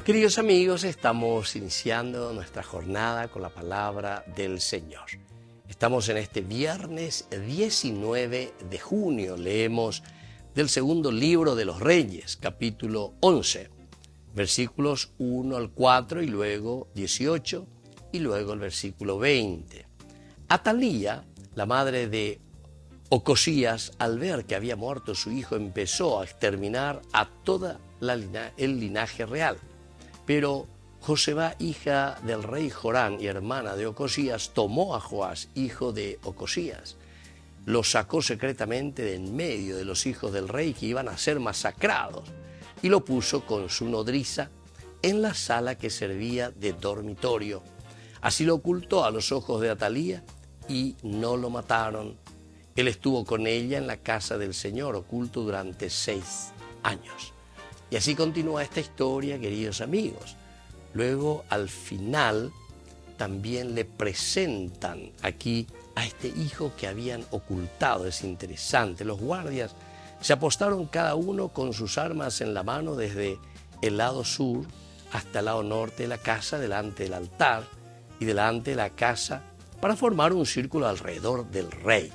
Queridos amigos, estamos iniciando nuestra jornada con la palabra del Señor. Estamos en este viernes 19 de junio. Leemos del segundo libro de los Reyes, capítulo 11, versículos 1 al 4 y luego 18 y luego el versículo 20. Atalía, la madre de Ocosías, al ver que había muerto su hijo, empezó a exterminar a toda el linaje real. Pero Joseba, hija del rey Jorán y hermana de Ocosías, tomó a Joás, hijo de Ocosías, lo sacó secretamente de en medio de los hijos del rey que iban a ser masacrados y lo puso con su nodriza en la sala que servía de dormitorio. Así lo ocultó a los ojos de Atalía y no lo mataron. Él estuvo con ella en la casa del Señor oculto durante 6 años. Y así continúa esta historia, queridos amigos. Luego, al final, también le presentan aquí a este hijo que habían ocultado. Es interesante. Los guardias se apostaron cada uno con sus armas en la mano desde el lado sur hasta el lado norte de la casa, delante del altar y delante de la casa, para formar un círculo alrededor del rey.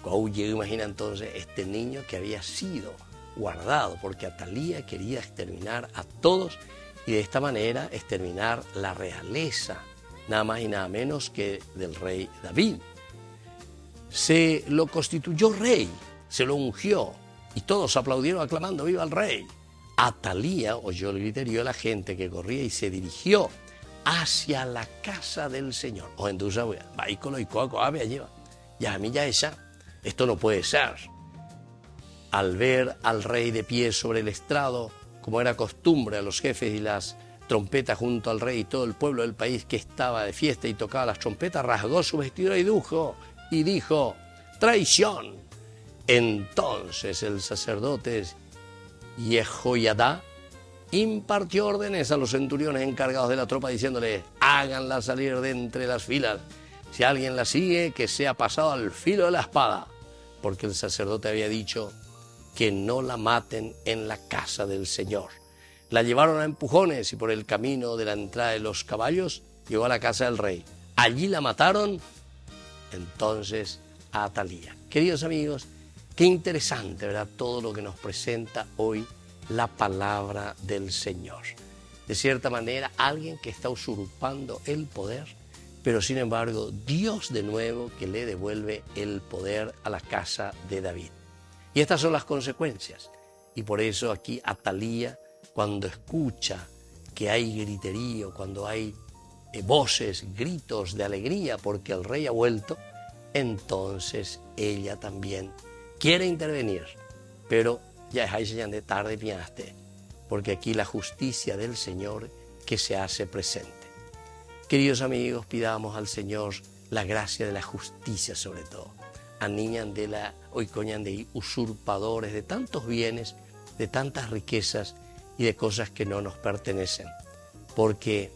Imagina entonces este niño que había sido guardado, porque Atalía quería exterminar a todos y de esta manera exterminar la realeza, nada más y nada menos que del rey David. Se lo constituyó rey, se lo ungió y todos aplaudieron aclamando ¡viva el rey! Atalía oyó el griterío de la gente que corría y se dirigió hacia la casa del Señor. O entonces, esto no puede ser. Al ver al rey de pie sobre el estrado, como era costumbre a los jefes y las trompetas junto al rey y todo el pueblo del país que estaba de fiesta y tocaba las trompetas, rasgó su vestidura y dijo, ¡traición! Entonces el sacerdote Jehoiada impartió órdenes a los centuriones encargados de la tropa diciéndole, háganla salir de entre las filas. Si alguien la sigue, que sea pasado al filo de la espada, porque el sacerdote había dicho que no la maten en la casa del Señor. La llevaron a empujones y por el camino de la entrada de los caballos llegó a la casa del rey. Allí la mataron entonces a Atalía. Queridos amigos, qué interesante, ¿verdad? Todo lo que nos presenta hoy la palabra del Señor. De cierta manera, alguien que está usurpando el poder, pero sin embargo, Dios de nuevo que le devuelve el poder a la casa de David. Y estas son las consecuencias. Y por eso aquí Atalía, cuando escucha que hay griterío, cuando hay voces, gritos de alegría porque el rey ha vuelto, entonces ella también quiere intervenir. Pero ya es ahí de tarde piaste, porque aquí la justicia del Señor que se hace presente. Queridos amigos, pidamos al Señor la gracia de la justicia sobre todo. Aniñan de la oicoñan de usurpadores de tantos bienes, de tantas riquezas y de cosas que no nos pertenecen. Porque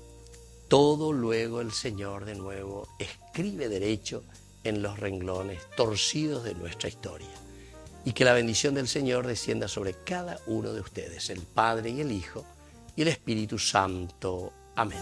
todo luego el Señor de nuevo escribe derecho en los renglones torcidos de nuestra historia. Y que la bendición del Señor descienda sobre cada uno de ustedes, el Padre y el Hijo y el Espíritu Santo. Amén.